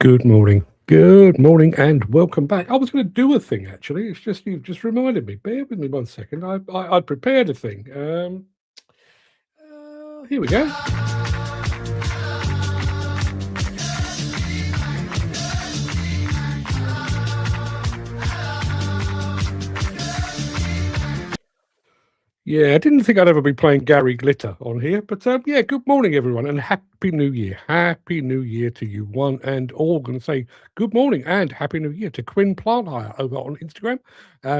Good morning, and welcome back. I was going to do a thing actually. It's just you've just reminded me. Bear with me 1 second. I prepared a thing. Here we go. Yeah, I didn't think I'd ever be playing Gary Glitter on here, but yeah, good morning, everyone, and Happy New Year. Happy New Year to you, one and all. Going to say good morning and Happy New Year to Quinn Plant Hire over on Instagram,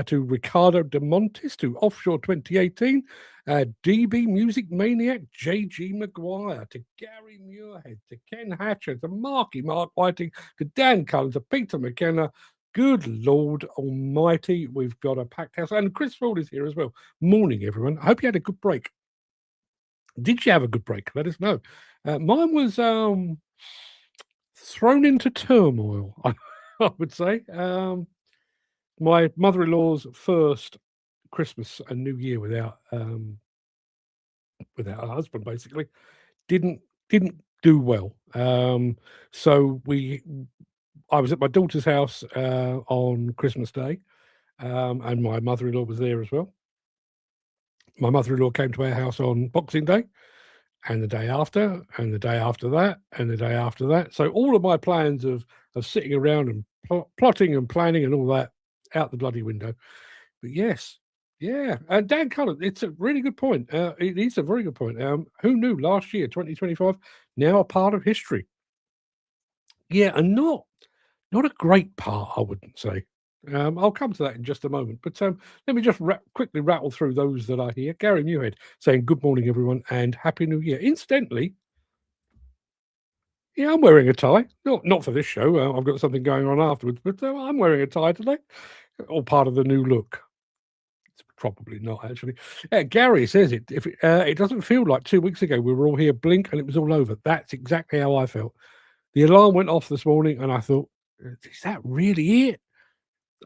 to Ricardo De Montis, to Offshore 2018, DB Music Maniac, JG Maguire, to Gary Muirhead, to Ken Hatcher, to Mark Whiting, to Dan Cullen, to Peter McKenna. Good Lord Almighty, we've got a packed house, and Chris Ford is here as well. Morning, everyone. I hope you had a good break. Did you have a good break? Let us know. Mine was thrown into turmoil, I would say. My mother-in-law's first Christmas and New Year without a husband, basically, didn't do well. So I was at my daughter's house on Christmas Day, and my mother-in-law was there as well. My mother-in-law came to our house on Boxing Day, and the day after, and the day after that, and the day after that. So all of my plans of sitting around and plotting and planning and all that out the bloody window. But yes, yeah. And Dan Cullen, it's a really good point. It is a very good point. Who knew last year, 2025, now a part of history? Yeah, and not a great part, I wouldn't say. I'll come to that in just a moment. But let me just quickly rattle through those that are here. Gary Muirhead saying, good morning, everyone, and Happy New Year. Incidentally, yeah, I'm wearing a tie. Not for this show. I've got something going on afterwards, but I'm wearing a tie today. All part of the new look. It's probably not, actually. Gary says it doesn't feel like 2 weeks ago we were all here, blink, and it was all over. That's exactly how I felt. The alarm went off this morning, and I thought, is that really it?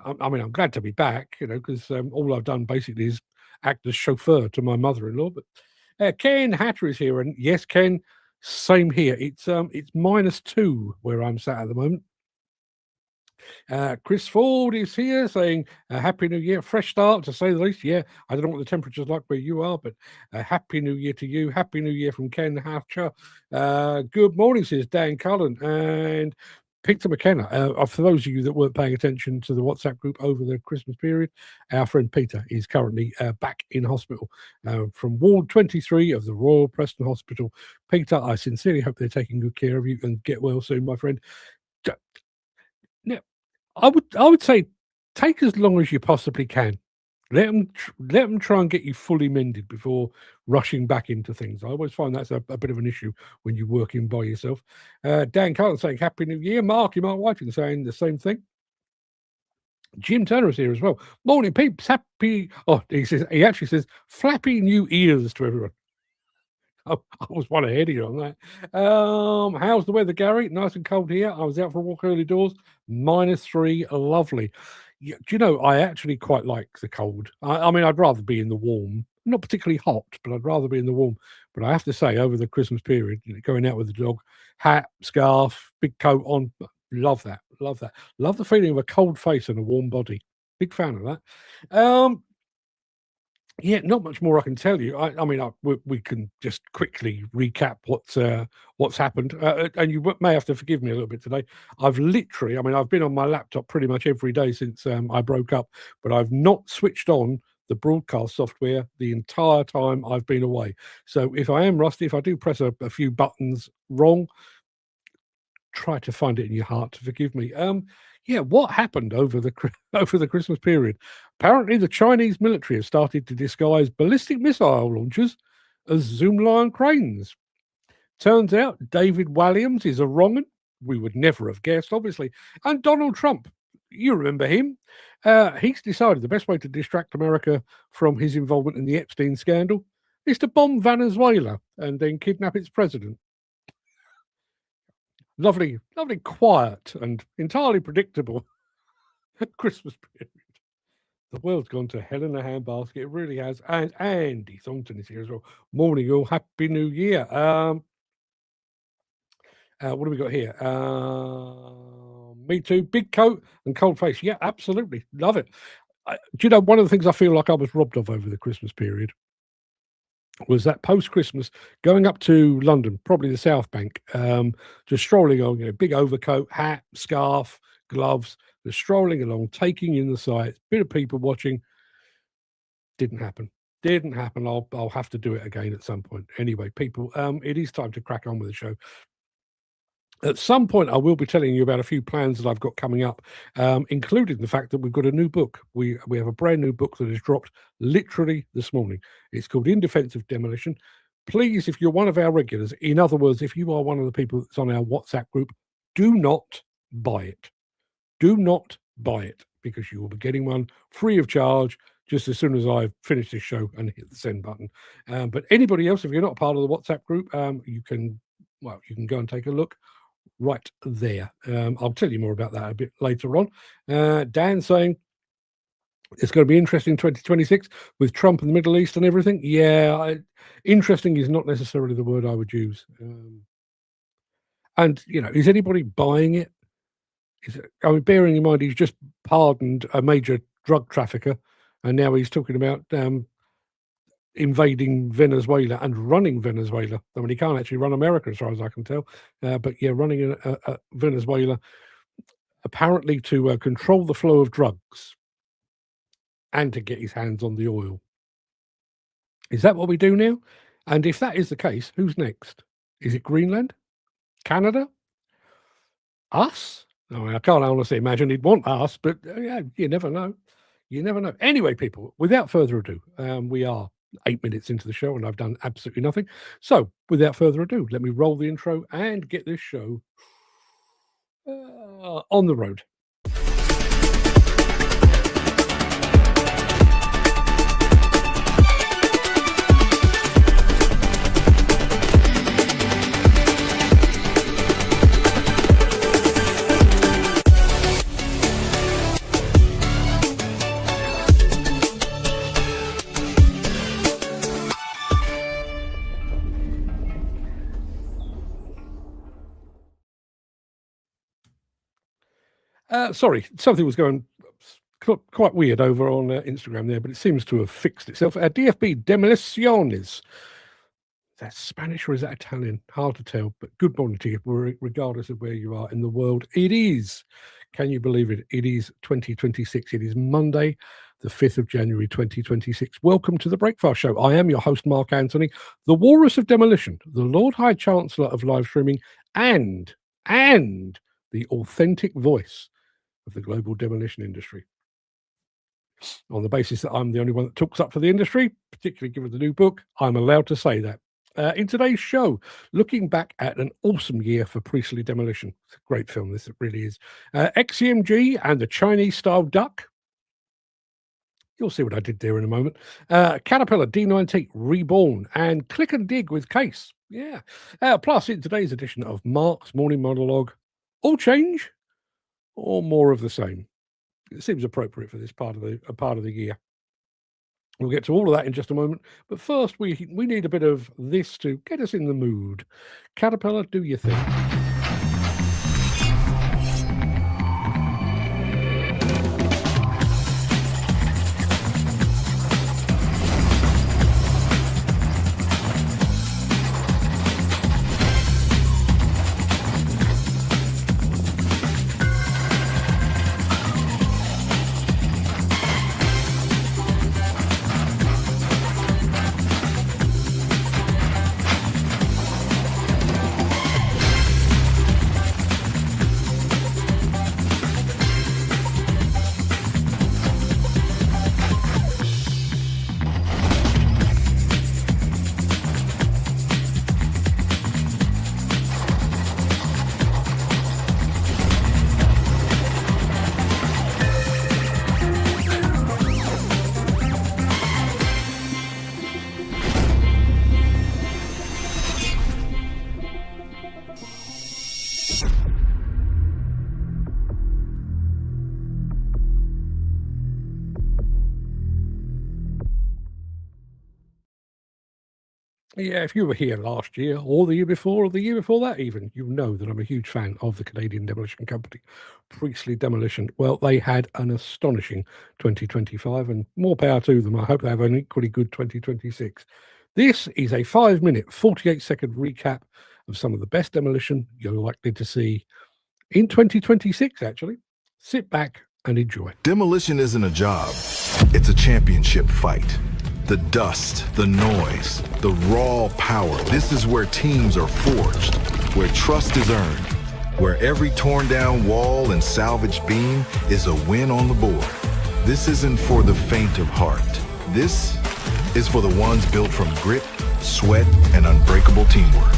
I mean, I'm glad to be back, because all I've done basically is act as chauffeur to my mother-in-law. But Ken Hatter is here, and yes, Ken, same here. It's -2 where I'm sat at the moment. Chris Ford is here saying, Happy New Year, fresh start to say the least. Yeah, I don't know what the temperature's like where you are, but Happy New Year to you. Happy New Year from Ken Hatcher. Good morning, says Dan Cullen. And Peter McKenna, for those of you that weren't paying attention to the WhatsApp group over the Christmas period, our friend Peter is currently back in hospital from Ward 23 of the Royal Preston Hospital. Peter, I sincerely hope they're taking good care of you and get well soon, my friend. Now, I would say take as long as you possibly can. Let them try and get you fully mended before rushing back into things. I always find that's a bit of an issue when you're working by yourself. Dan Carlton saying Happy New Year. Mark Whiting saying the same thing. Jim Turner is here as well. Morning, peeps. Happy. Oh, he actually says flappy new ears to everyone. I was one ahead of you on that. How's the weather, Gary? Nice and cold here. I was out for a walk early doors. -3, lovely. Do you know, I actually quite like the cold. I mean, I'd rather be in the warm. Not particularly hot, but I'd rather be in the warm. But I have to say, over the Christmas period, going out with the dog, hat, scarf, big coat on, love that. Love that. Love the feeling of a cold face and a warm body. Big fan of that. Yeah, not much more I can tell you. I mean, we can just quickly recap what's happened, and you may have to forgive me a little bit today. I've been on my laptop pretty much every day since I broke up, but I've not switched on the broadcast software the entire time I've been away. So if I am rusty, if I do press a few buttons wrong, try to find it in your heart to forgive me. Yeah, what happened over the over the Christmas period? Apparently, the Chinese military have started to disguise ballistic missile launchers as Zoomlion cranes. Turns out David Walliams is a wrong'un. We would never have guessed, obviously. And Donald Trump, you remember him. He's decided the best way to distract America from his involvement in the Epstein scandal is to bomb Venezuela and then kidnap its president. Lovely, quiet and entirely predictable Christmas period. The world's gone to hell in a handbasket. It really has. And Andy Thornton is here as well. Morning, all. Happy New Year. What do we got here? Me too. Big coat and cold face. Yeah, absolutely. Love it. Do you know, one of the things I feel like I was robbed of over the Christmas period was that post-Christmas going up to London, probably the South Bank, just strolling on, big overcoat, hat, scarf, gloves, just strolling along, taking in the sights, bit of people watching. Didn't happen. Didn't happen. I'll have to do it again at some point. Anyway, people, it is time to crack on with the show. At some point, I will be telling you about a few plans that I've got coming up, including the fact that we've got a new book. We have a brand new book that has dropped literally this morning. It's called In Defense of Demolition. Please, if you're one of our regulars, in other words, if you are one of the people that's on our WhatsApp group, do not buy it. Do not buy it, because you will be getting one free of charge just as soon as I've finished this show and hit the send button. But anybody else, if you're not part of the WhatsApp group, you can go and take a look right there. I'll tell you more about that a bit later on. Dan saying it's going to be interesting 2026 with Trump and the Middle East and everything. Yeah, interesting is not necessarily the word I would use. And, is anybody buying it? Bearing in mind he's just pardoned a major drug trafficker, and now he's talking about invading Venezuela and running Venezuela. I mean, he can't actually run America as far as I can tell, but yeah, running Venezuela apparently to control the flow of drugs and to get his hands on the oil. Is that what we do now? And if that is the case, who's next? Is it Greenland? Canada? Us? I can't honestly imagine he'd want us, but yeah, you never know. You never know. Anyway, people, without further ado, we are 8 minutes into the show and I've done absolutely nothing. So without further ado, let me roll the intro and get this show on the road. Sorry, something was going quite weird over on Instagram there, but it seems to have fixed itself. DFB Demoliciones. That's Spanish or is that Italian? Hard to tell, but good morning to you, regardless of where you are in the world. It is, can you believe it? It is 2026. It is Monday, the 5th of January, 2026. Welcome to the Breakfast Show. I am your host, Mark Anthony, the Walrus of Demolition, the Lord High Chancellor of live streaming, and the authentic voice of the global demolition industry. On the basis that I'm the only one that talks up for the industry, particularly given the new book, I'm allowed to say that. In today's show, looking back at an awesome year for Priestly Demolition. It's a great film, this it really is. XCMG and the Chinese-style duck. You'll see what I did there in a moment. Caterpillar D90 Reborn and Click and Dig with Case. Yeah. Plus, in today's edition of Mark's Morning Monologue, all change or more of the same. It seems appropriate for this part of the year. We'll get to all of that in just a moment, but first we need a bit of this to get us in the mood. Caterpillar, do your thing. Yeah, if you were here last year or the year before that even, you know that I'm a huge fan of the Canadian demolition company, Priestly Demolition. Well, they had an astonishing 2025 and more power to them. I hope they have an equally good 2026. This is a 5-minute, 48-second recap of some of the best demolition you're likely to see in 2026, actually. Sit back and enjoy. Demolition isn't a job, it's a championship fight. The dust, the noise, the raw power. This is where teams are forged, where trust is earned, where every torn down wall and salvaged beam is a win on the board. This isn't for the faint of heart. This is for the ones built from grit, sweat, and unbreakable teamwork.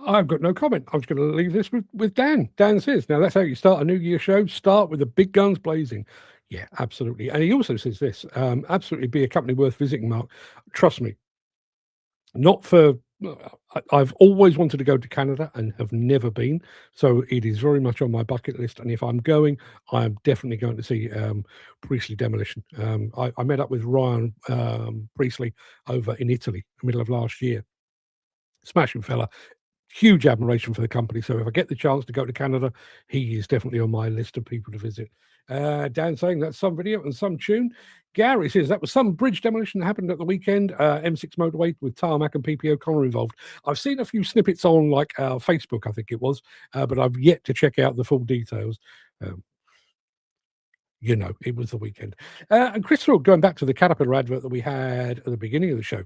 I've got no comment. I'm just going to leave this with Dan. Dan says, now that's how you start a New Year show. Start with the big guns blazing. Yeah, absolutely. And he also says this, absolutely be a company worth visiting, Mark. Trust me, not for... I've always wanted to go to Canada and have never been. So it is very much on my bucket list. And if I'm going, I'm definitely going to see Priestly Demolition. I met up with Ryan Priestly over in Italy, in the middle of last year. Smashing fella. Huge admiration for the company. So if I get the chance to go to Canada, he is definitely on my list of people to visit. Dan saying that's some video and some tune. Gary says that was some bridge demolition that happened at the weekend. M6 motorway with tarmac and PP O'Connor involved. I've seen a few snippets on like Facebook, I think it was, but I've yet to check out the full details. You know, it was the weekend. And Chris Thorpe, going back to the Caterpillar advert that we had at the beginning of the show.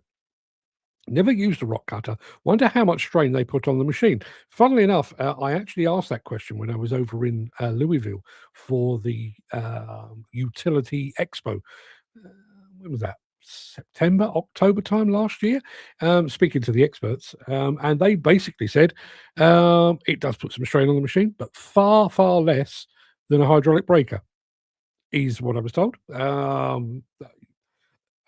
Never used a rock cutter. Wonder how much strain they put on the machine. Funnily enough, I actually asked that question when I was over in Louisville for the Utility Expo. When was that? September, October time last year, speaking to the experts, and they basically said it does put some strain on the machine, but far, far less than a hydraulic breaker, is what I was told.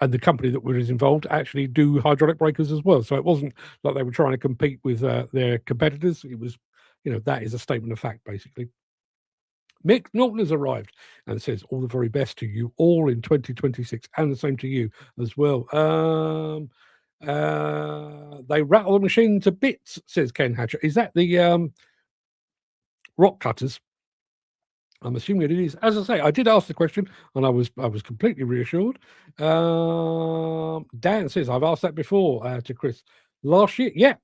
And the company that was involved actually do hydraulic breakers as well. So it wasn't like they were trying to compete with their competitors. It was, you know, that is a statement of fact, basically. Mick Norton has arrived and says, all the very best to you all in 2026, and the same to you as well. They rattle the machine to bits, says Ken Hatcher. Is that the rock cutters? I'm assuming it is. As I say, I did ask the question, and I was completely reassured. Dan says, I've asked that before to Chris last year. Yeah.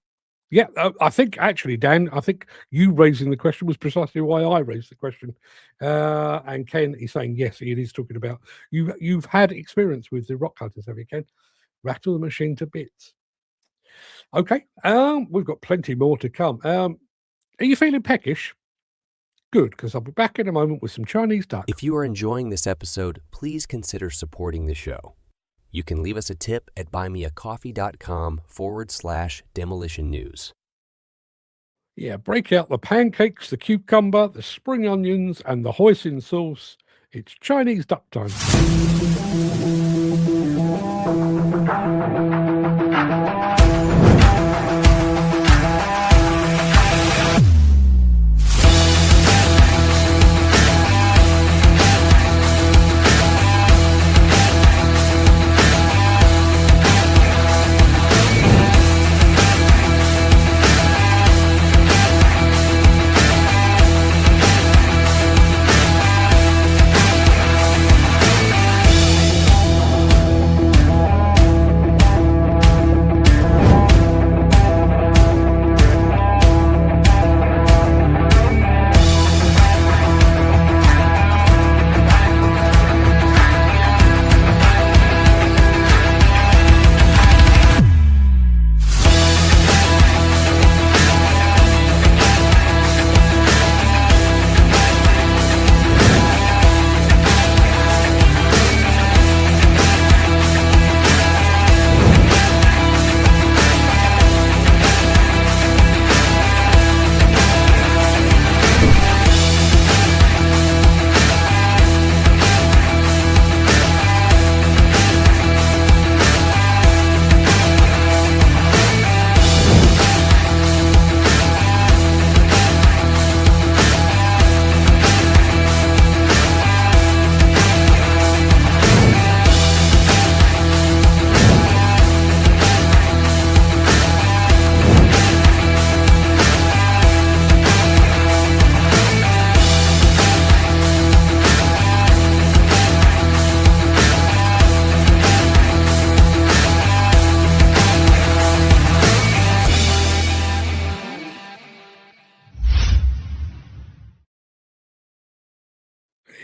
I think actually, Dan, I think you raising the question was precisely why I raised the question. And Ken is saying, yes, it is talking about you've had experience with the rock cutters, have you, Ken? Rattle the machine to bits. Okay. We've got plenty more to come. Are you feeling peckish? Good, because I'll be back in a moment with some Chinese duck. If you are enjoying this episode, please consider supporting the show. You can leave us a tip at buymeacoffee.com/demolition news. Yeah, break out the pancakes, the cucumber, the spring onions, and the hoisin sauce. It's Chinese duck time.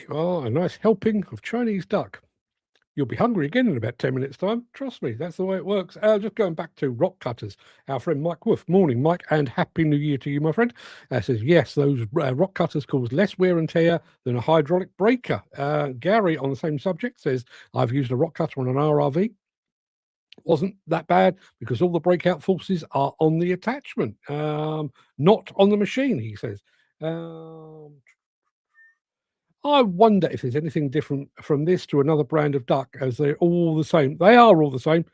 Oh, a nice helping of Chinese duck. You'll be hungry again in about 10 minutes' time. Trust me, that's the way it works. Just going back to rock cutters. Our friend Mike Wolf. Morning, Mike, and Happy New Year to you, my friend. Says, yes, those rock cutters cause less wear and tear than a hydraulic breaker. Gary, on the same subject, says, I've used a rock cutter on an RRV. wasn't that bad because all the breakout forces are on the attachment, not on the machine, he says. I wonder if there's anything different from this to another brand of duck, as they're all the same. They are all the same,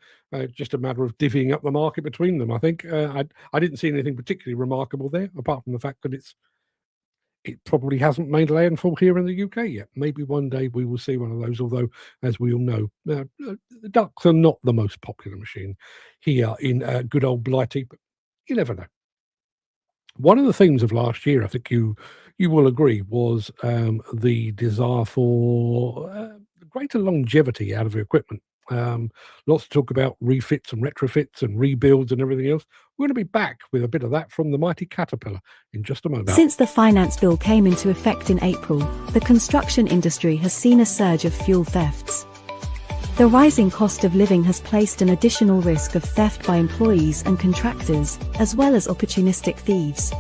just a matter of divvying up the market between them, I think. I didn't see anything particularly remarkable there, apart from the fact that it probably hasn't made landfall here in the UK yet. Maybe one day we will see one of those, although, as we all know, the ducks are not the most popular machine here in good old Blighty, but you never know. One of the themes of last year, I think you will agree, was the desire for greater longevity out of equipment. Lots of talk about refits and retrofits and rebuilds and everything else. We're going to be back with a bit of that from the mighty Caterpillar in just a moment. Since the finance bill came into effect in April, the construction industry has seen a surge of fuel thefts. The rising cost of living has placed an additional risk of theft by employees and contractors, as well as opportunistic thieves.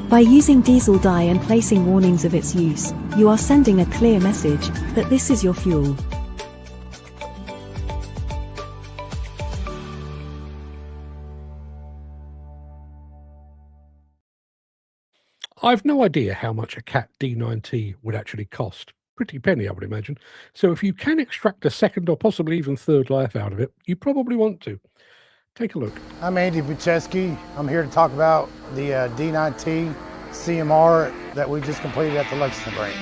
By using diesel dye and placing warnings of its use, you are sending a clear message that this is your fuel. I've no idea how much a Cat D9T would actually cost. Pretty penny, I would imagine. So if you can extract a second or possibly even third life out of it, you probably want to. Take a look. I'm Andy Bucheski. I'm here to talk about the D9T CMR that we just completed at the Lexington branch.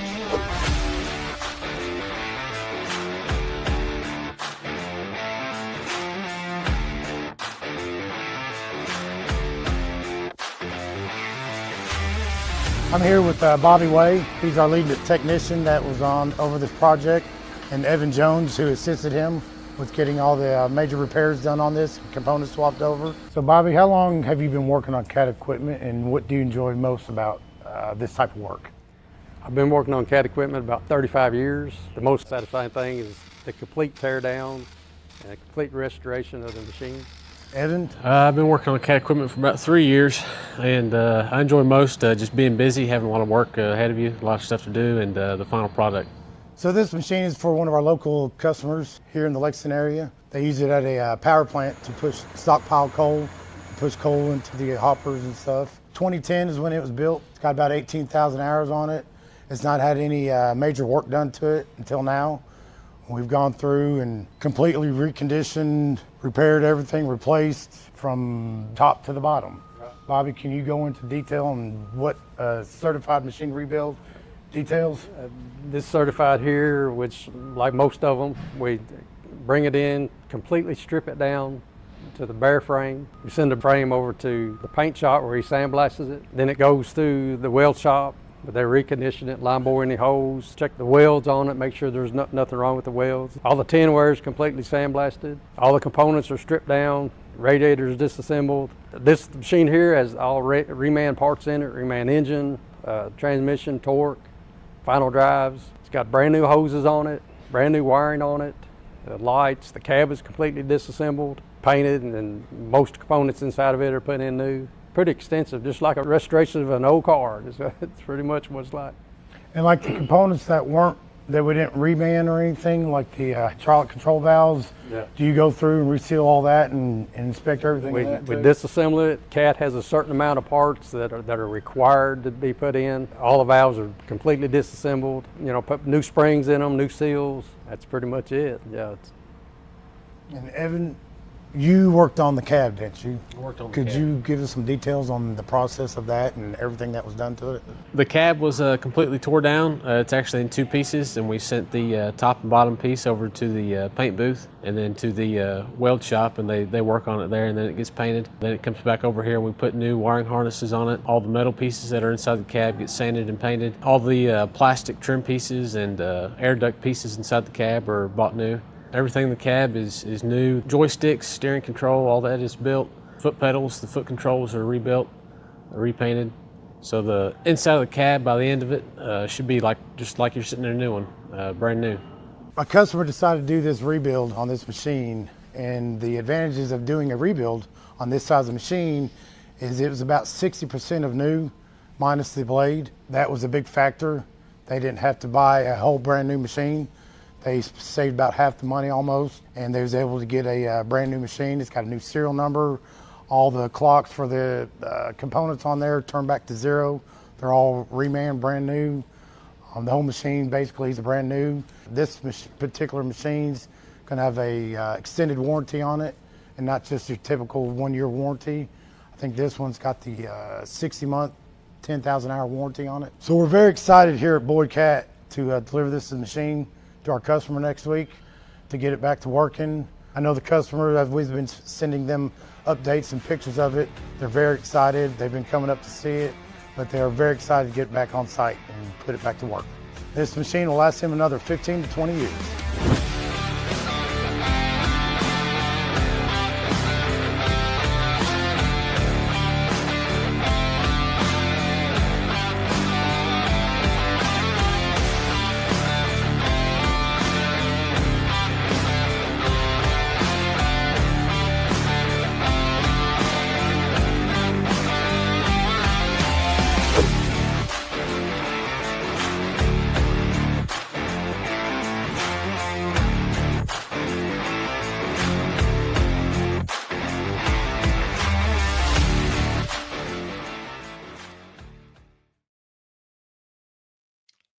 I'm here with Bobby Way. He's our lead technician that was on over this project, and Evan Jones, who assisted him with getting all the major repairs done on this, components swapped over. So Bobby, how long have you been working on Cat equipment, and what do you enjoy most about this type of work? I've been working on Cat equipment about 35 years. The most satisfying thing is the complete tear down and a complete restoration of the machine. Evan? I've been working on Cat equipment for about 3 years, and I enjoy most just being busy, having a lot of work ahead of you, a lot of stuff to do, and the final product. So this machine is for one of our local customers here in the Lexington area. They use it at a power plant to push stockpile coal, push coal into the hoppers and stuff. 2010 is when it was built. It's got about 18,000 hours on it. It's not had any major work done to it until now. We've gone through and completely reconditioned, repaired everything, replaced from top to the bottom. Bobby, can you go into detail on what certified machine rebuild details? This certified here, which like most of them, we bring it in, completely strip it down to the bare frame. We send the frame over to the paint shop where he sandblasts it. Then it goes through the weld shop. But they recondition it, line bore any holes, check the welds on it, make sure there's nothing wrong with the welds. All the tin wear is completely sandblasted. All the components are stripped down, radiators disassembled. This machine here has all reman parts in it, reman engine, transmission, torque, final drives. It's got brand new hoses on it, brand new wiring on it, the lights, the cab is completely disassembled, painted, and then most components inside of it are put in new. Pretty extensive, just like a restoration of an old car. It's pretty much what it's like. And like the components that we didn't reman or anything, like the hydraulic control valves, do you go through and reseal all that and inspect everything? We disassemble it. Cat has a certain amount of parts that are required to be put in. All the valves are completely disassembled. You know, put new springs in them, new seals. That's pretty much it. Yeah. And Evan, you worked on the cab, didn't you? I worked on the Could cab. you give us some details on the process of that and everything that was done to it? The cab was completely tore down. It's actually in two pieces, and we sent the top and bottom piece over to the paint booth and then to the weld shop, and they work on it there, and then it gets painted. Then it comes back over here, and we put new wiring harnesses on it. All the metal pieces that are inside the cab get sanded and painted. All the plastic trim pieces and air duct pieces inside the cab are bought new. Everything in the cab is new. Joysticks, steering control, all that is built. Foot pedals, the foot controls are rebuilt, repainted. So the inside of the cab, by the end of it, should be just like you're sitting in a new one, brand new. My customer decided to do this rebuild on this machine, and the advantages of doing a rebuild on this size of machine is it was about 60% of new minus the blade. That was a big factor. They didn't have to buy a whole brand new machine. They saved about half the money almost, and they was able to get a brand new machine. It's got a new serial number. All the clocks for the components on there turn back to zero. They're all remanned, brand new. The whole machine basically is brand new. This particular machine's gonna have a extended warranty on it, and not just your typical 1-year warranty. I think this one's got the 60-month, 10,000 hour warranty on it. So we're very excited here at Boyd Cat to deliver this machine to our customer next week to get it back to working. I know the customers, as we've been sending them updates and pictures of it, they're very excited. They've been coming up to see it, but they're very excited to get back on site and put it back to work. This machine will last him another 15 to 20 years.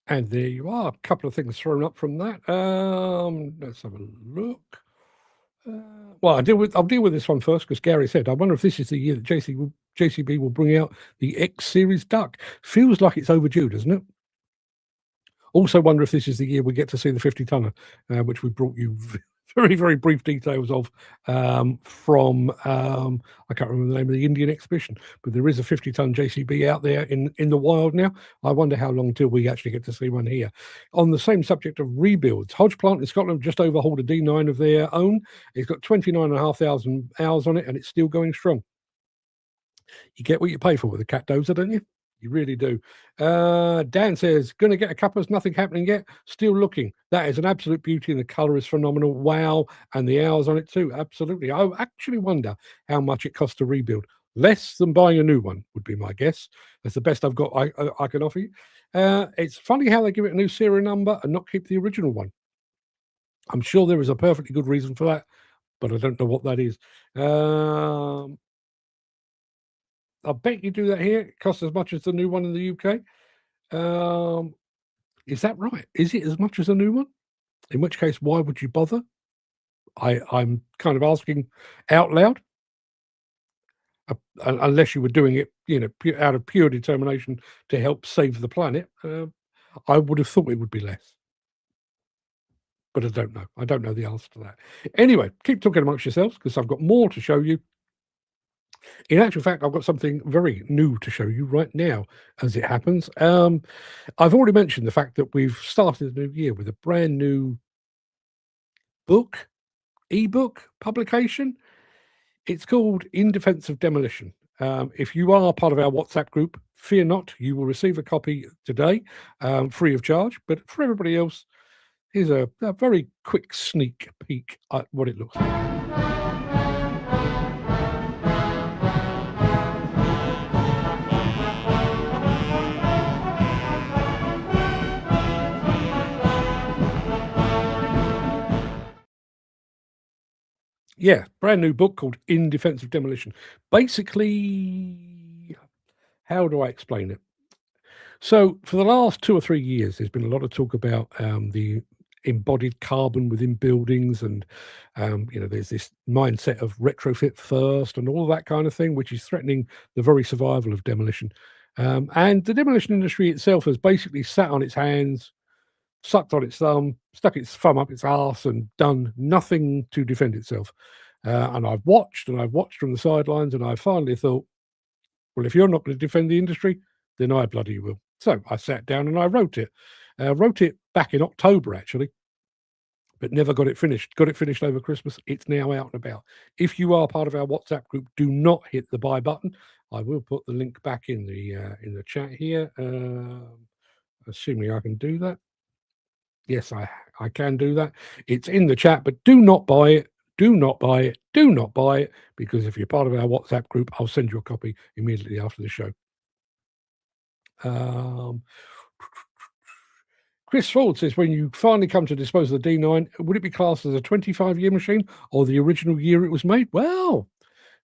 And there you are. A couple of things thrown up from that. Let's have a look. Well, I'll deal with this one first because Gary said, I wonder if this is the year that JCB will bring out the X Series duck. Feels like it's overdue, doesn't it? Also wonder if this is the year we get to see the 50-tonner, which we brought you very, very brief details of from, I can't remember the name of the Indian exhibition, but there is a 50-ton JCB out there in the wild now. I wonder how long till we actually get to see one here. On the same subject of rebuilds, Hodge Plant in Scotland just overhauled a D9 of their own. It's got 29,500 hours on it, and it's still going strong. You get what you pay for with a cat dozer, don't you? You really do. Dan says, going to get a cuppas, nothing happening yet. Still looking. That is an absolute beauty, and the colour is phenomenal. Wow. And the hours on it too. Absolutely. I actually wonder how much it costs to rebuild. Less than buying a new one would be my guess. That's the best I've got I can offer you. It's funny how they give it a new serial number and not keep the original one. I'm sure there is a perfectly good reason for that, but I don't know what that is. I bet you do that here. It costs as much as the new one in the UK. Is that right? Is it as much as a new one? In which case, why would you bother? I'm kind of asking out loud. Unless you were doing it, out of pure determination to help save the planet, I would have thought it would be less. But I don't know. I don't know the answer to that. Anyway, keep talking amongst yourselves because I've got more to show you. In actual fact, I've got something very new to show you right now, as it happens. I've already mentioned the fact that we've started the new year with a brand new ebook publication. It's called In Defense of Demolition. If you are part of our WhatsApp group, fear not, you will receive a copy today, free of charge. But for everybody else, here's a very quick sneak peek at what it looks like. Yeah, brand new book called In Defense of Demolition. Basically, how do I explain it? So for the last 2 or 3 years, there's been a lot of talk about the embodied carbon within buildings, and there's this mindset of retrofit first and all that kind of thing, which is threatening the very survival of demolition. And the demolition industry itself has basically sat on its hands, sucked on its thumb, stuck its thumb up its arse, and done nothing to defend itself. And I've watched from the sidelines, and I finally thought, well, if you're not going to defend the industry, then I bloody will. So I sat down and I wrote it. Wrote it back in October, actually, but never got it finished. Got it finished over Christmas. It's now out and about. If you are part of our WhatsApp group, do not hit the buy button. I will put the link back in the chat here, assuming I can do that. Yes, I can do that. It's in the chat, but do not buy it. Do not buy it. Do not buy it, because if you're part of our WhatsApp group, I'll send you a copy immediately after the show. Chris Ford says, when you finally come to dispose of the D9, would it be classed as a 25-year machine or the original year it was made? Well,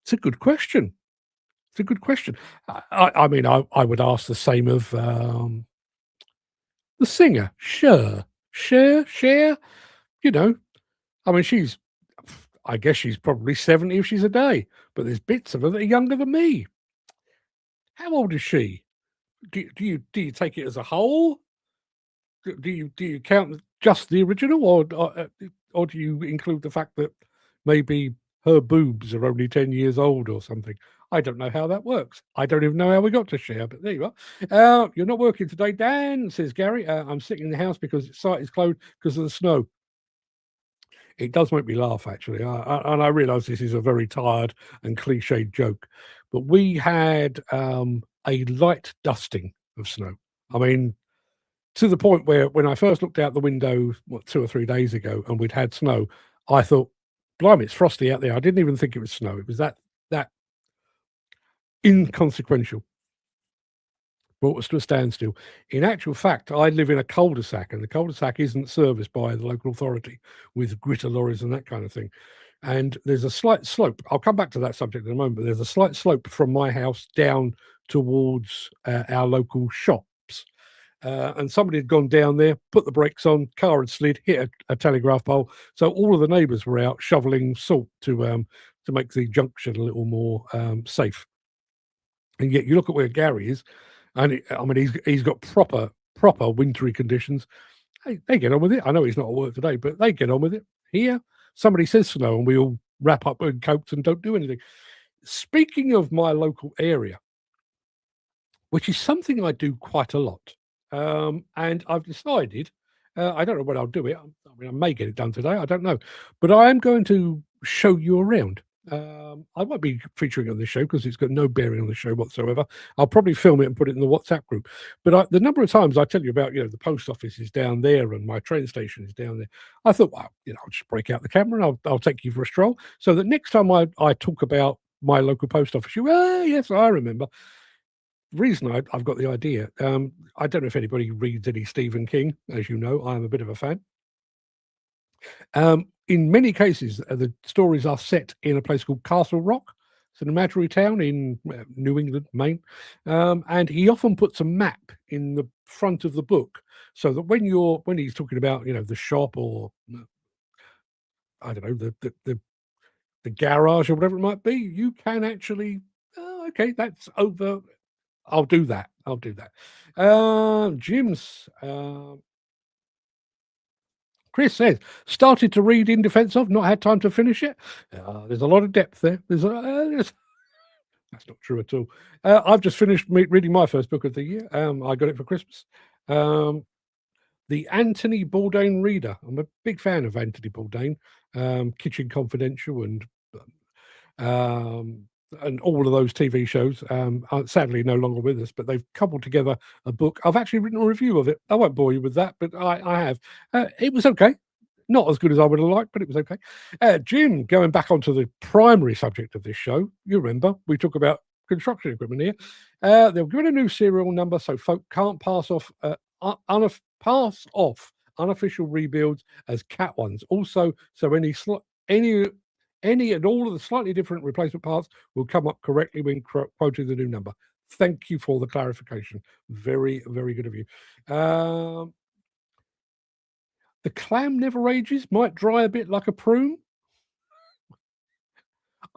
it's a good question. It's a good question. I mean, I would ask the same of the singer, Cher. Cher, you know, I mean, I guess she's probably 70 if she's a day, but there's bits of her that are younger than me. How old is she? Do you take it as a whole? Do you count just the original, or do you include the fact that maybe her boobs are only 10 years old or something? I don't know how that works. I don't even know how we got to Cher, but there you are. You're not working today, Dan, says Gary. I'm sitting in the house because the site is closed because of the snow. It does make me laugh, actually. And I realise this is a very tired and cliched joke, but we had a light dusting of snow. I mean, to the point where when I first looked out the window, 2 or 3 days ago, and we'd had snow, I thought, blimey, it's frosty out there. I didn't even think it was snow. It was that inconsequential. Brought us to a standstill. In actual fact, I live in a cul-de-sac, and the cul-de-sac isn't serviced by the local authority with gritter lorries and that kind of thing. And there's a slight slope. I'll come back to that subject in a moment, but there's a slight slope from my house down towards our local shops. And somebody had gone down there, put the brakes on, car had slid, hit a telegraph pole. So all of the neighbours were out shoveling salt to make the junction a little more safe. And yet you look at where Gary is, and he's got proper wintry conditions. Hey, they get on with it. I know he's not at work today, but they get on with it. Here, somebody says snow, and we all wrap up in coats and don't do anything. Speaking of my local area, which is something I do quite a lot, and I've decided, I don't know when I'll do it. I mean, I may get it done today. I don't know, but I am going to show you around. I won't be featuring on this show because it's got no bearing on the show whatsoever. I'll probably film it and put it in the WhatsApp group. But the number of times I tell you about, the post office is down there and my train station is down there, I thought, well, I'll just break out the camera and I'll take you for a stroll. So that next time I talk about my local post office, yes, I remember. The reason I've got the idea, I don't know if anybody reads any Stephen King. As you know, I am a bit of a fan. In many cases, the stories are set in a place called Castle Rock. It's an imaginary town in New England, Maine. And he often puts a map in the front of the book so that when he's talking about, the shop or, I don't know, the garage or whatever it might be, you can actually, okay, that's over. I'll do that. Jim's... Chris says, started to read In Defense Of, not had time to finish it. There's a lot of depth there. That's not true at all. I've just finished reading my first book of the year. I got it for Christmas. The Anthony Bourdain Reader. I'm a big fan of Anthony Bourdain. Kitchen Confidential and all of those TV shows. Are sadly no longer with us, but they've cobbled together a book. I've actually written a review of it. I won't bore you with that, but I have. It was okay. Not as good as I would have liked, but it was okay. Jim, going back onto the primary subject of this show, you remember we talk about construction equipment here. They'll give it a new serial number so folk can't pass off unofficial rebuilds as Cat ones. Also, so any and all of the slightly different replacement parts will come up correctly when quoting the new number. Thank you for the clarification. Very, very good of you. The clam never ages, might dry a bit like a prune.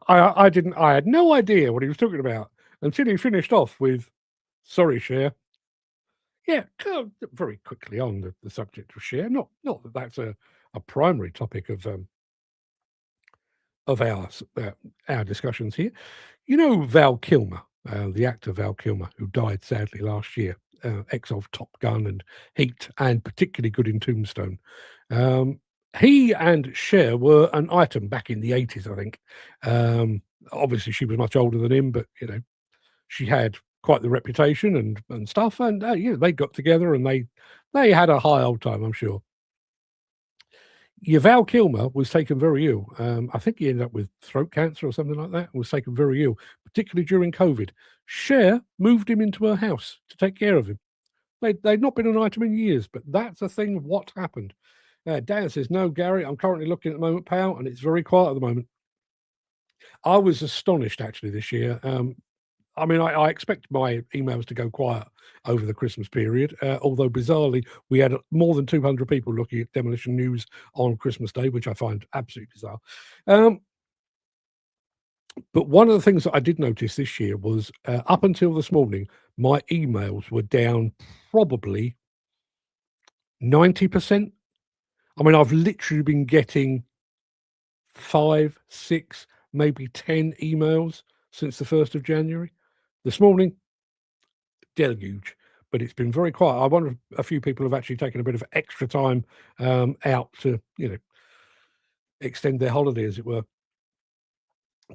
I had no idea what he was talking about until he finished off with, sorry, Cher. Yeah, very quickly on the subject of Cher. Not that that's a primary topic of our discussions here. Val Kilmer, the actor Val Kilmer, who died sadly last year, ex of Top Gun and Heat, and particularly good in Tombstone. He and Cher were an item back in the 80s, I think. Obviously, she was much older than him, but she had quite the reputation and stuff. And they got together and they had a high old time, I'm sure. Val Kilmer was taken very ill. I think he ended up with throat cancer or something like that, and was taken very ill, particularly during COVID. Cher moved him into her house to take care of him. They'd not been an item in years, but that's a thing. What happened? Dan says, no, Gary, I'm currently looking at the moment, pal, and it's very quiet at the moment. I was astonished, actually, this year. I mean, I expect my emails to go quiet over the Christmas period, although bizarrely, we had more than 200 people looking at demolition news on Christmas Day, which I find absolutely bizarre. But one of the things that I did notice this year was up until this morning, my emails were down probably 90%. I mean, I've literally been getting 5, 6, maybe 10 emails since the 1st of January. This morning, deluge, but it's been very quiet. I wonder if a few people have actually taken a bit of extra time out to, extend their holiday, as it were.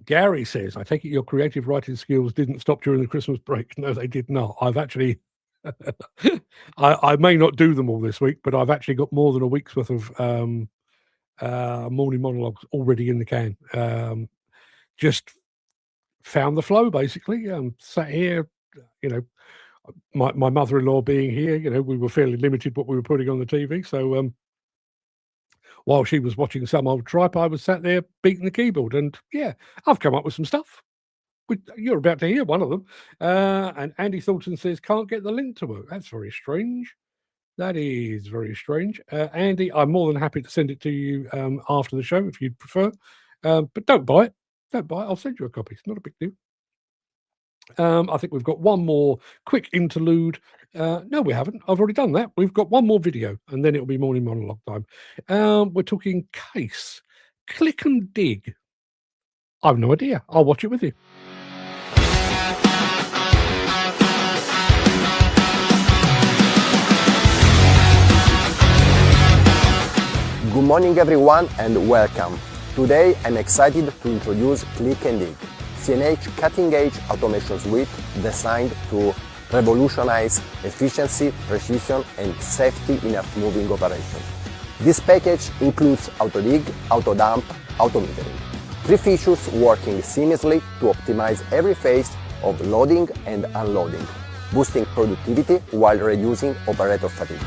Gary says, I take it your creative writing skills didn't stop during the Christmas break. No, they did not. I've actually, I may not do them all this week, but I've actually got more than a week's worth of morning monologues already in the can. Just found the flow, basically. Sat here, my mother-in-law being here, we were fairly limited what we were putting on the TV. So while she was watching some old tripe, I was sat there beating the keyboard. And yeah, I've come up with some stuff. You're about to hear one of them. And Andy Thornton says, can't get the link to work. That's very strange. That is very strange. Andy, I'm more than happy to send it to you after the show if you'd prefer. But don't buy it. Don't buy it. I'll send you a copy. It's not a big deal. I think we've got one more quick interlude. No, we haven't. I've already done that. We've got one more video, and then it'll be morning monologue time. We're talking Case. Click and Dig. I've no idea. I'll watch it with you. Good morning everyone and welcome. Today I'm excited to introduce Click and Dig, CNH cutting-edge automation suite designed to revolutionize efficiency, precision and safety in earth-moving operations. This package includes auto-dig, auto-dump, auto-metering. 3 features working seamlessly to optimize every phase of loading and unloading, boosting productivity while reducing operator fatigue.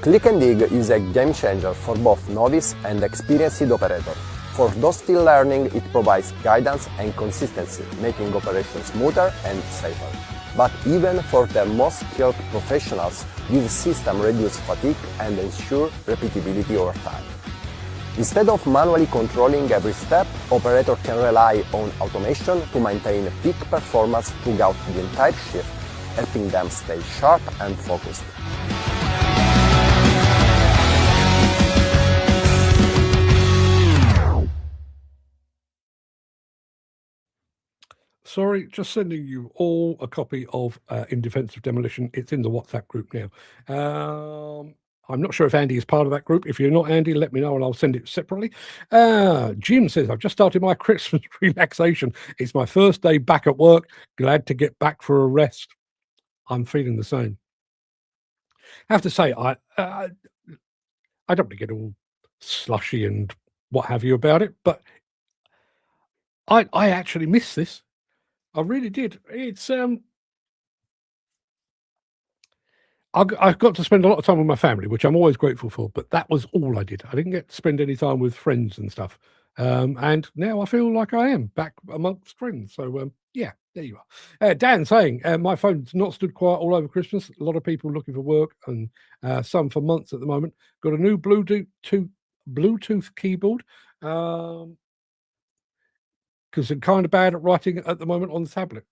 Click and Dig is a game changer for both novice and experienced operators. For those still learning, it provides guidance and consistency, making operations smoother and safer. But even for the most skilled professionals, this system reduces fatigue and ensures repeatability over time. Instead of manually controlling every step, operators can rely on automation to maintain peak performance throughout the entire shift, helping them stay sharp and focused. Sorry, just sending you all a copy of In Defense of Demolition. It's in the WhatsApp group now. I'm not sure if Andy is part of that group. If you're not, Andy, let me know and I'll send it separately. Jim says, I've just started my Christmas relaxation. It's my first day back at work. Glad to get back for a rest. I'm feeling the same. I have to say, I don't want to get all slushy and what have you about it, but I actually miss this. I really did. It's I've got to spend a lot of time with my family, which I'm always grateful for, but that was all I did. I didn't get to spend any time with friends and stuff. And now I feel like I am back amongst friends. So yeah, there you are. Dan saying, my phone's not stood quiet all over Christmas. A lot of people looking for work and some for months at the moment. Got a new Bluetooth keyboard. Because I'm kind of bad at writing at the moment on the tablet.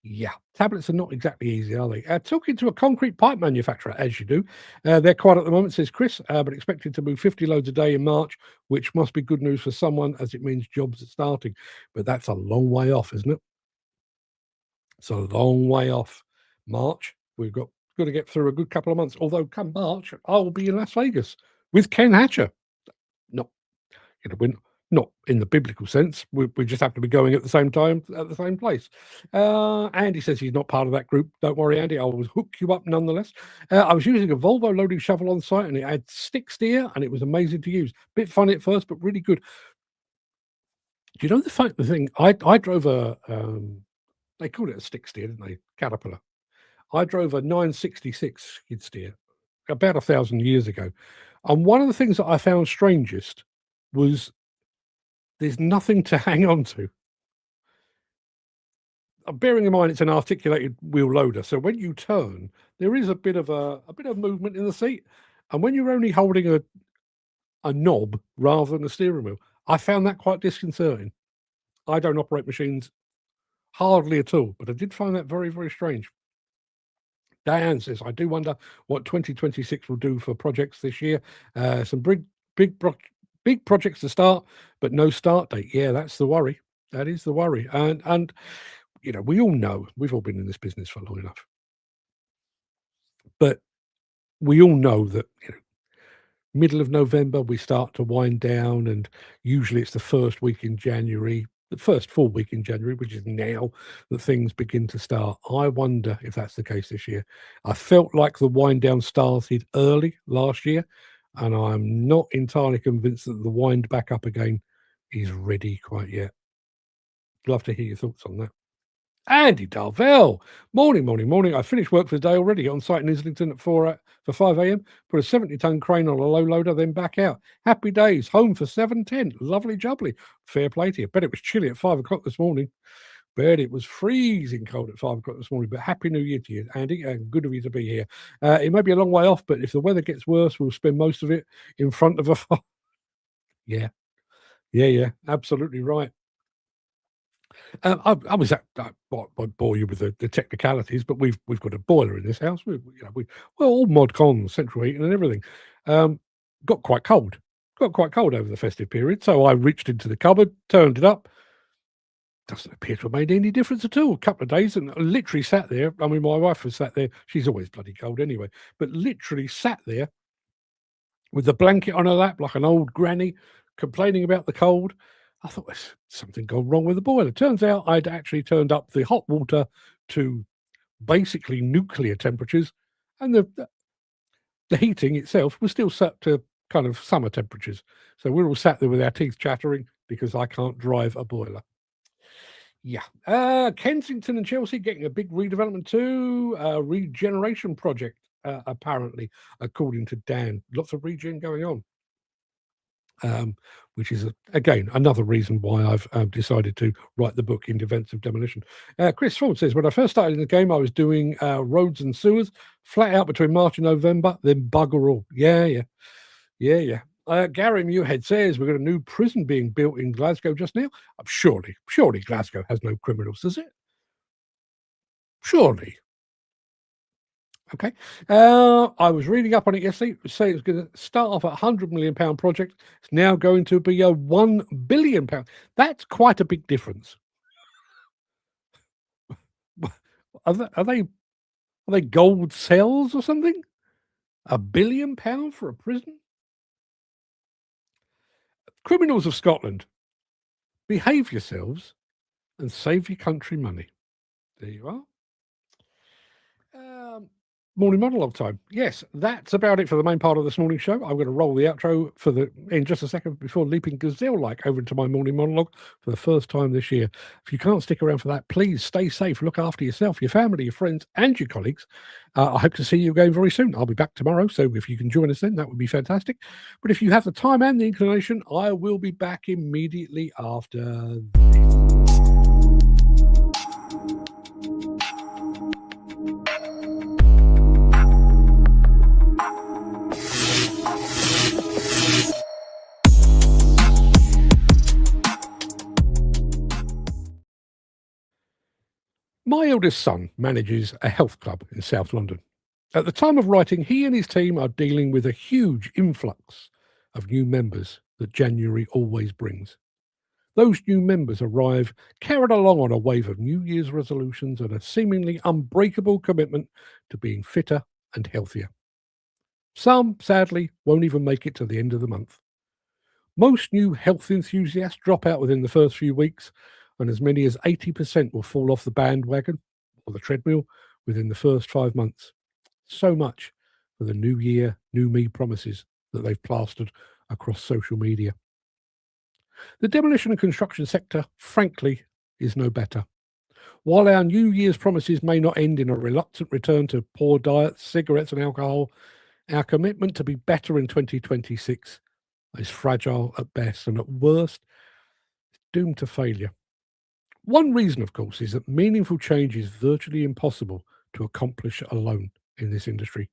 Yeah, tablets are not exactly easy, are they? Talking to a concrete pipe manufacturer, as you do. They're quiet at the moment, says Chris, but expected to move 50 loads a day in March, which must be good news for someone as it means jobs are starting. But that's a long way off, isn't it? It's a long way off. March, we've got to get through a good couple of months. Although come March, I will be in Las Vegas with Ken Hatcher. We're not in the biblical sense. We just have to be going at the same time at the same place. Andy says he's not part of that group. Don't worry, Andy. I will hook you up nonetheless. I was using a Volvo loading shovel on site, and it had stick steer, and it was amazing to use. Bit funny at first, but really good. Do you know the thing? I drove a They called it a stick steer, didn't they? Caterpillar. I drove a 966 skid steer about 1,000 years ago. And one of the things that I found strangest was there's nothing to hang on to. Bearing in mind it's an articulated wheel loader, so when you turn, there is a bit of movement in the seat. And when you're only holding a knob rather than a steering wheel, I found that quite disconcerting. I don't operate machines hardly at all, but I did find that very, very strange. Diane says, I do wonder what 2026 will do for projects this year. Some big projects to start, but no start date. Yeah, that's the worry. That is the worry. And you know, we all know, we've all been in this business for long enough, but we all know that, you know, middle of November, we start to wind down, and usually it's the first week in January, the first full week in January, which is now, that things begin to start. I wonder if that's the case this year. I felt like the wind down started early last year, and I'm not entirely convinced that the wind back up again is ready quite yet. Love to hear your thoughts on that. Andy Darvell, morning. I finished work for the day already, on site in Islington at 5 a.m. Put a 70-ton crane on a low loader, then back out. Happy days, home for 7:10. Lovely jubbly. Fair play to you. Bet it was chilly at 5 o'clock this morning. Bet it was freezing cold at 5 o'clock this morning. But Happy New Year to you, Andy, and good of you to be here. It may be a long way off, but if the weather gets worse, we'll spend most of it in front of a fire. Yeah, absolutely right. I was at, I won't bore you with the technicalities, but we've got a boiler in this house. We're all mod cons, central heating and everything. Got quite cold over the festive period. So I reached into the cupboard, turned it up. Doesn't appear to have made any difference at all. A couple of days, and I literally sat there. I mean, my wife was sat there. She's always bloody cold anyway, but literally sat there with the blanket on her lap like an old granny, complaining about the cold. I thought there's something gone wrong with the boiler. Turns out I'd actually turned up the hot water to basically nuclear temperatures, and the heating itself was still set to kind of summer temperatures. So we're all sat there with our teeth chattering because I can't drive a boiler. Yeah. Kensington and Chelsea getting a big redevelopment too. Regeneration project, apparently, according to Dan. Lots of regen going on. Which is, again, another reason why I've decided to write the book in defense of demolition. Chris Ford says, when I first started in the game, I was doing roads and sewers, flat out between March and November, then bugger all. Yeah. Gary Muirhead says, we've got a new prison being built in Glasgow just now. Surely Glasgow has no criminals, does it? Surely. Okay. I was reading up on it yesterday. Say it was going to start off at £100 million project. It's now going to be a £1 billion. That's quite a big difference. Are they gold cells or something? £1 billion for a prison? Criminals of Scotland, behave yourselves and save your country money. There you are. Morning monologue time. Yes, that's about it for the main part of this morning show. I'm going to roll the outro in just a second before leaping gazelle-like over into my morning monologue for the first time this year. If you can't stick around for that, please stay safe, look after yourself, your family, your friends, and your colleagues. I hope to see you again very soon. I'll be back tomorrow, so if you can join us then, that would be fantastic. But if you have the time and the inclination, I will be back immediately after this. My eldest son manages a health club in South London. At the time of writing, he and his team are dealing with a huge influx of new members that January always brings. Those new members arrive carried along on a wave of New Year's resolutions and a seemingly unbreakable commitment to being fitter and healthier. Some, sadly, won't even make it to the end of the month. Most new health enthusiasts drop out within the first few weeks, and as many as 80% will fall off the bandwagon or the treadmill within the first 5 months. So much for the new year, new me promises that they've plastered across social media. The demolition and construction sector, frankly, is no better. While our New Year's promises may not end in a reluctant return to poor diets, cigarettes, and alcohol, our commitment to be better in 2026 is fragile at best and at worst, doomed to failure. One reason, of course, is that meaningful change is virtually impossible to accomplish alone in this industry.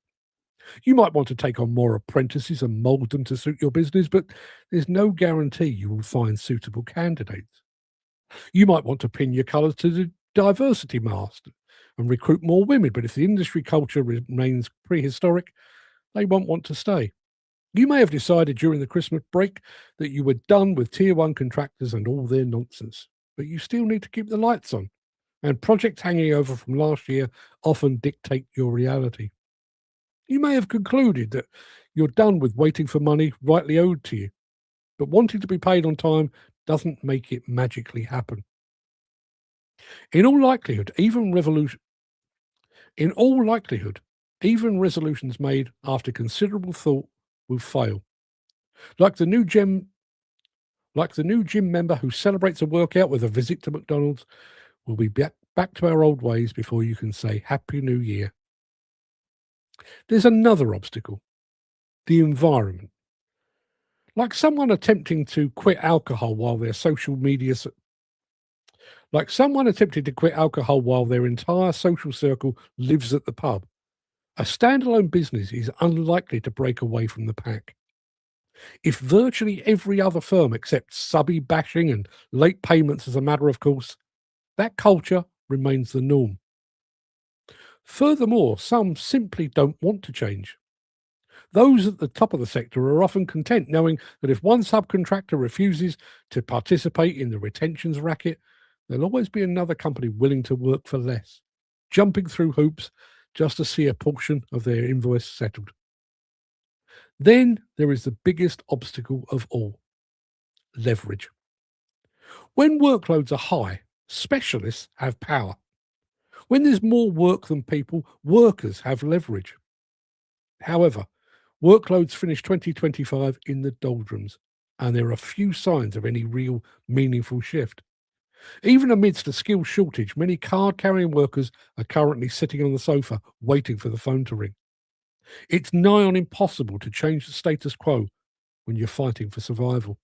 You might want to take on more apprentices and mould them to suit your business, but there's no guarantee you will find suitable candidates. You might want to pin your colours to the diversity mast and recruit more women, but if the industry culture remains prehistoric, they won't want to stay. You may have decided during the Christmas break that you were done with Tier 1 contractors and all their nonsense, but you still need to keep the lights on, and projects hanging over from last year often dictate your reality. You may have concluded that you're done with waiting for money rightly owed to you, but wanting to be paid on time doesn't make it magically happen. In all likelihood, even resolutions made after considerable thought will fail. Like the new gym member who celebrates a workout with a visit to McDonald's, we'll be back to our old ways before you can say Happy New Year. There's another obstacle, the environment. Like someone attempting to quit alcohol while their entire social circle lives at the pub, a standalone business is unlikely to break away from the pack. If virtually every other firm accepts subby bashing and late payments as a matter of course, that culture remains the norm. Furthermore, some simply don't want to change. Those at the top of the sector are often content knowing that if one subcontractor refuses to participate in the retentions racket, there'll always be another company willing to work for less, jumping through hoops just to see a portion of their invoice settled. Then there is the biggest obstacle of all, leverage. When workloads are high, specialists have power. When there's more work than people, workers have leverage. However, workloads finish 2025 in the doldrums, and there are few signs of any real meaningful shift. Even amidst a skill shortage, many card-carrying workers are currently sitting on the sofa waiting for the phone to ring. It's nigh on impossible to change the status quo when you're fighting for survival.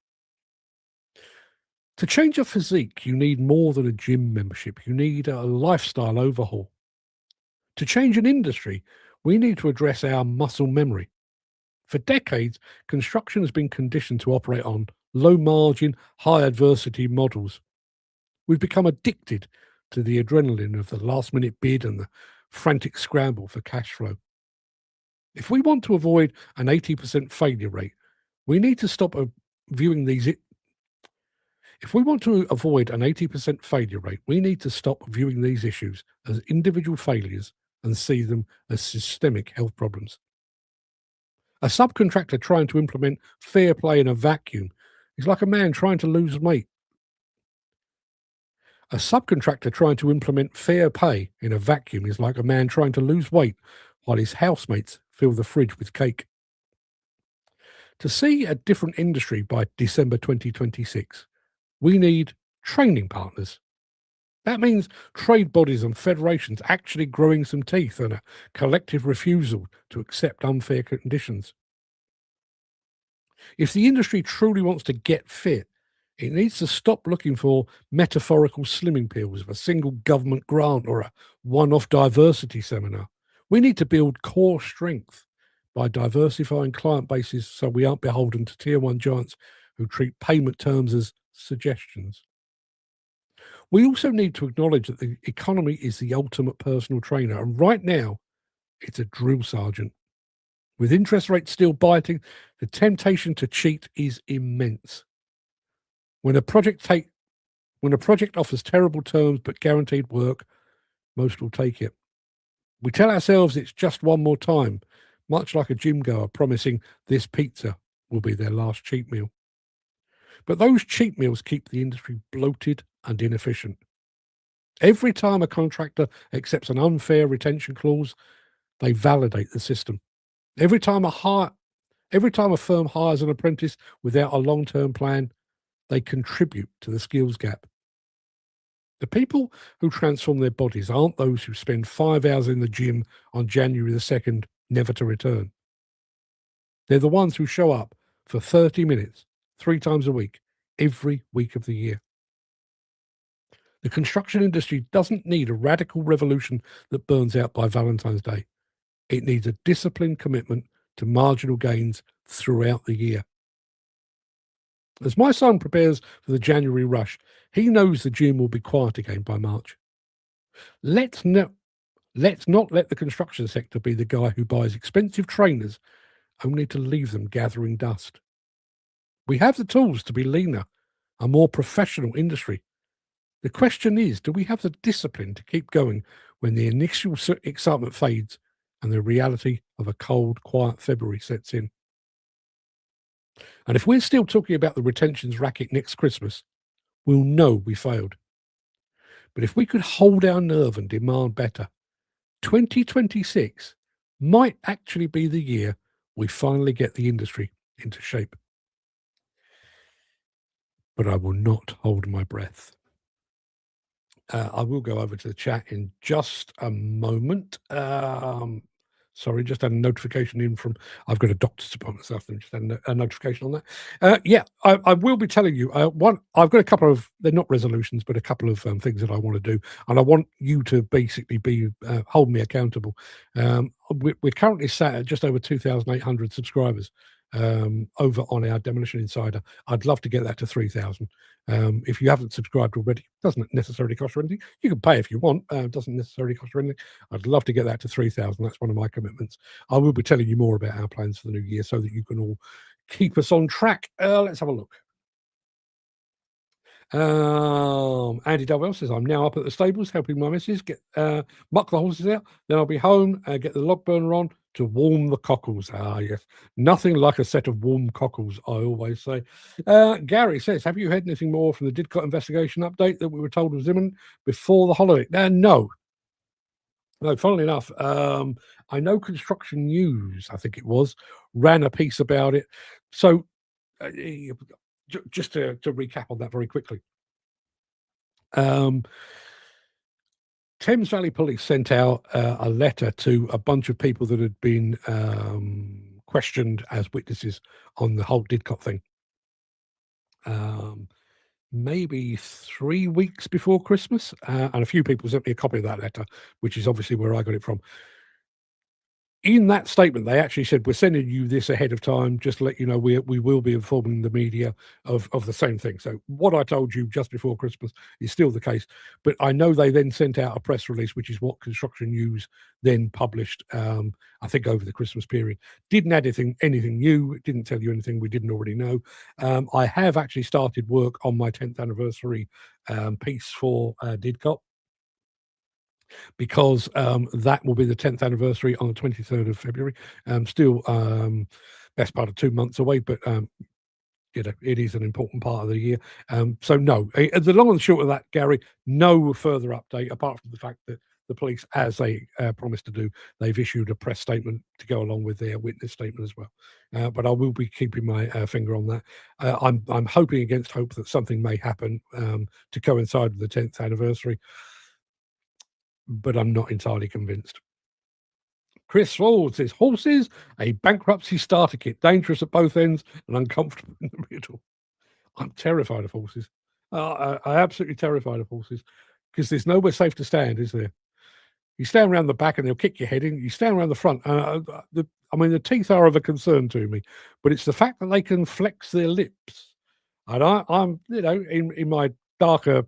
To change a physique, you need more than a gym membership. You need a lifestyle overhaul. To change an industry, we need to address our muscle memory. For decades, construction has been conditioned to operate on low-margin, high-adversity models. We've become addicted to the adrenaline of the last-minute bid and the frantic scramble for cash flow. If we want to avoid an 80% failure rate, we need to stop viewing these issues as individual failures and see them as systemic health problems. A subcontractor trying to implement fair play in a vacuum is like a man trying to lose weight. A subcontractor trying to implement fair pay in a vacuum is like a man trying to lose weight while his housemates fill the fridge with cake. To see a different industry by December 2026, we need training partners. That means trade bodies and federations actually growing some teeth and a collective refusal to accept unfair conditions. If the industry truly wants to get fit, it needs to stop looking for metaphorical slimming pills of a single government grant or a one-off diversity seminar. We need to build core strength by diversifying client bases so we aren't beholden to Tier 1 giants who treat payment terms as suggestions. We also need to acknowledge that the economy is the ultimate personal trainer, and right now, it's a drill sergeant. With interest rates still biting, the temptation to cheat is immense. When a project offers terrible terms but guaranteed work, most will take it. We tell ourselves it's just one more time, much like a gym goer promising this pizza will be their last cheat meal. But those cheat meals keep the industry bloated and inefficient. Every time a contractor accepts an unfair retention clause, they validate the system. Every time a firm hires an apprentice without a long-term plan, they contribute to the skills gap. The people who transform their bodies aren't those who spend 5 hours in the gym on January the 2nd, never to return. They're the ones who show up for 30 minutes, 3 times a week, every week of the year. The construction industry doesn't need a radical revolution that burns out by Valentine's Day. It needs a disciplined commitment to marginal gains throughout the year. As my son prepares for the January rush, he knows the gym will be quiet again by March. Let's not let the construction sector be the guy who buys expensive trainers only to leave them gathering dust. We have the tools to be leaner, a more professional industry. The question is, do we have the discipline to keep going when the initial excitement fades and the reality of a cold, quiet February sets in? And if we're still talking about the retentions racket next Christmas, we'll know we failed. But if we could hold our nerve and demand better, 2026 might actually be the year we finally get the industry into shape. But I will not hold my breath. I will go over to the chat in just a moment. Sorry, just had a notification in from, I've got a doctor's appointment this afternoon, just had a notification on that. Yeah, I will be telling you, I've got a couple of, they're not resolutions, but a couple of things that I want to do. And I want you to basically hold me accountable. We're currently sat at just over 2,800 subscribers over on our Demolition Insider. I'd love to get that to 3,000. If you haven't subscribed already, doesn't necessarily cost you anything. You can pay if you want. Doesn't necessarily cost you anything. I'd love to get that to 3,000. That's one of my commitments. I will be telling you more about our plans for the new year so that you can all keep us on track. Let's have a look. Andy Dovell says, I'm now up at the stables helping my missus get muck the horses out. Then I'll be home and get the log burner on to warm the cockles. Ah, yes. Nothing like a set of warm cockles, I always say. Gary says, have you heard anything more from the Didcot investigation update that we were told was imminent before the holiday? No. No, funnily enough, I know Construction News, I think it was, ran a piece about it. So just to recap on that very quickly. Thames Valley Police sent out a letter to a bunch of people that had been questioned as witnesses on the whole Didcot thing. Maybe 3 weeks before Christmas, and a few people sent me a copy of that letter, which is obviously where I got it from. In that statement, they actually said, we're sending you this ahead of time, just to let you know we will be informing the media of the same thing. So what I told you just before Christmas is still the case. But I know they then sent out a press release, which is what Construction News then published, I think, over the Christmas period. Didn't add anything new. It didn't tell you anything we didn't already know. I have actually started work on my 10th anniversary piece for Didcot, because that will be the 10th anniversary on the 23rd of February. Still best part of 2 months away, but you know, it is an important part of the year. So no, the long and short of that, Gary, no further update apart from the fact that the police, as they promised to do, they've issued a press statement to go along with their witness statement as well. But I will be keeping my finger on that. I'm hoping against hope that something may happen to coincide with the 10th anniversary, but I'm not entirely convinced. Chris Ford says, horses, a bankruptcy starter kit, dangerous at both ends and uncomfortable in the middle. I'm terrified of horses. I'm absolutely terrified of horses, because there's nowhere safe to stand, is there? You stand around the back and they'll kick your head in. You stand around the front. The teeth are of a concern to me, but it's the fact that they can flex their lips. And I'm, you know, in my darker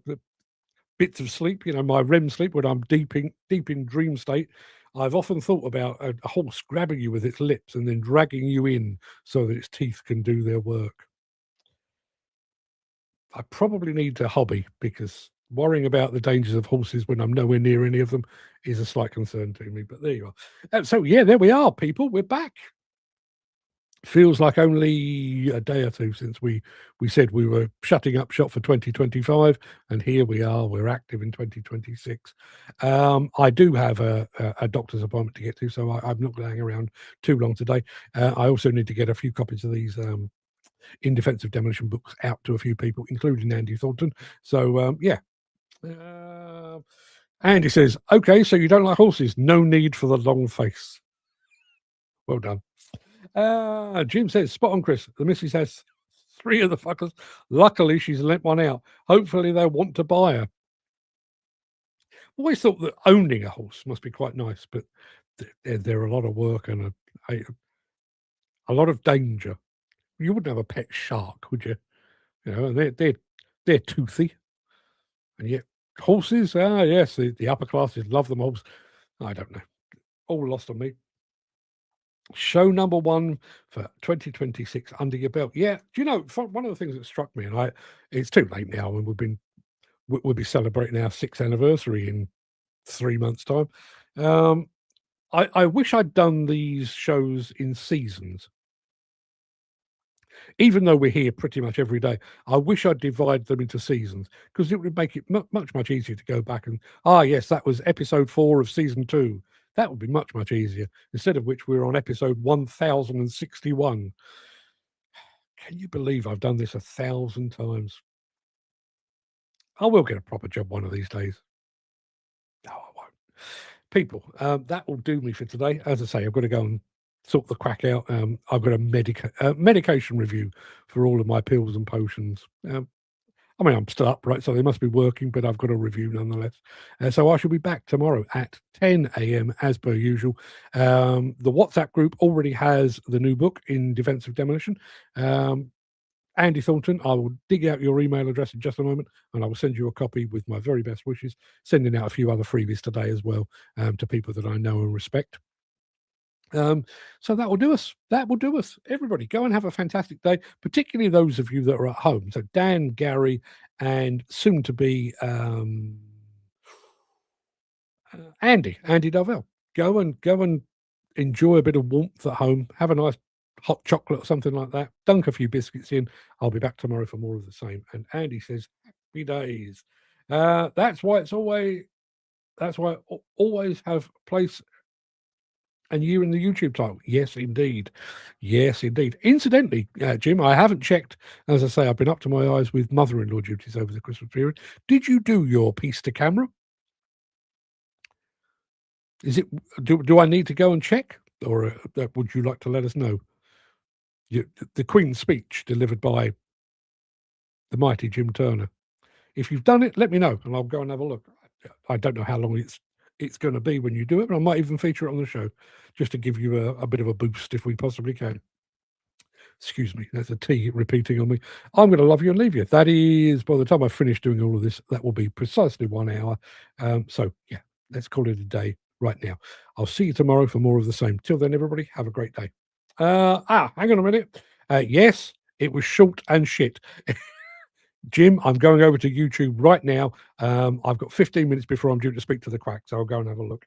bits of sleep, you know, my REM sleep, when I'm deep in dream state, I've often thought about a horse grabbing you with its lips and then dragging you in so that its teeth can do their work. I probably need a hobby, because worrying about the dangers of horses when I'm nowhere near any of them is a slight concern to me. But there you are. So yeah, there we are, people. We're back. Feels like only a day or two since we said we were shutting up shop for 2025, and here we are. We're active in 2026. I do have a doctor's appointment to get to, so I'm not going to hang around too long today. I also need to get a few copies of these In Defense of Demolition books out to a few people, including Andy Thornton. So yeah, Andy says, okay, so you don't like horses. No need for the long face. Well done. Jim says, spot on, Chris. The missus has 3 of the fuckers. Luckily, she's lent one out. Hopefully, they'll want to buy her. Always thought that owning a horse must be quite nice, but they're a lot of work and a lot of danger. You wouldn't have a pet shark, would you? You know, and they're toothy, and yet horses. Yes, the upper classes love them. Horses. I don't know. All lost on me. Show number 1 for 2026 under your belt. Yeah, do you know one of the things that struck me, and it's too late now, and we'll be celebrating our 6th anniversary in 3 months' time. I wish I'd done these shows in seasons. Even though we're here pretty much every day, I wish I'd divide them into seasons, because it would make it much easier to go back and, yes, that was episode 4 of season 2. That would be much easier, instead of which we're on episode 1061. Can you believe I've done this 1,000 times? I will get a proper job one of these days. No, I won't. People, that will do me for today. As I say, I've got to go and sort the crack out. I've got a medication review for all of my pills and potions. I mean, I'm still upright, so they must be working, but I've got a review nonetheless. So I shall be back tomorrow at 10 a.m. as per usual. The WhatsApp group already has the new book in Defense of Demolition. Andy Thornton, I will dig out your email address in just a moment, and I will send you a copy with my very best wishes, sending out a few other freebies today as well, to people that I know and respect. So that will do us. That will do us. Everybody, go and have a fantastic day, particularly those of you that are at home. So Dan, Gary, and soon to be Andy Dovell. Go and enjoy a bit of warmth at home. Have a nice hot chocolate or something like that. Dunk a few biscuits in. I'll be back tomorrow for more of the same. And Andy says, happy days. That's why I always have place and year in the YouTube title. Yes, indeed. Yes, indeed. Incidentally, Jim, I haven't checked. As I say, I've been up to my eyes with mother-in-law duties over the Christmas period. Did you do your piece to camera? Is it? Do I need to go and check, or would you like to let us know? The Queen's speech delivered by the mighty Jim Turner. If you've done it, let me know, and I'll go and have a look. I don't know how long it's going to be when you do it, but I might even feature it on the show, just to give you a bit of a boost if we possibly can. Excuse me, that's a T repeating on me. I'm going to love you and leave you. That is, by the time I finish doing all of this, that will be precisely 1 hour. So yeah, let's call it a day right now. I'll see you tomorrow for more of the same. Till then, everybody, have a great day. Hang on a minute. Yes, it was short and shit. Jim, I'm going over to YouTube right now. I've got 15 minutes before I'm due to speak to the quack, so I'll go and have a look.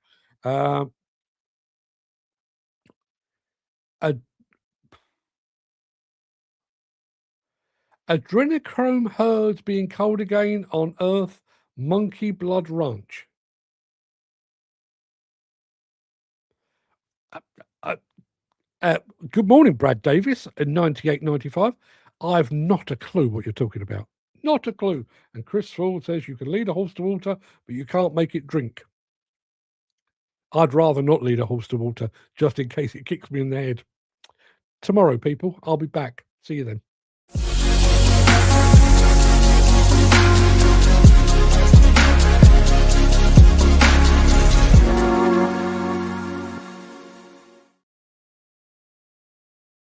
Adrenochrome herds being culled again on Earth Monkey Blood Ranch. Good morning, Brad Davis in 98.95. I've not a clue what you're talking about. Not a clue. And Chris Ford says you can lead a horse to water, but you can't make it drink. I'd rather not lead a horse to water, just in case it kicks me in the head. Tomorrow, people, I'll be back. See you then.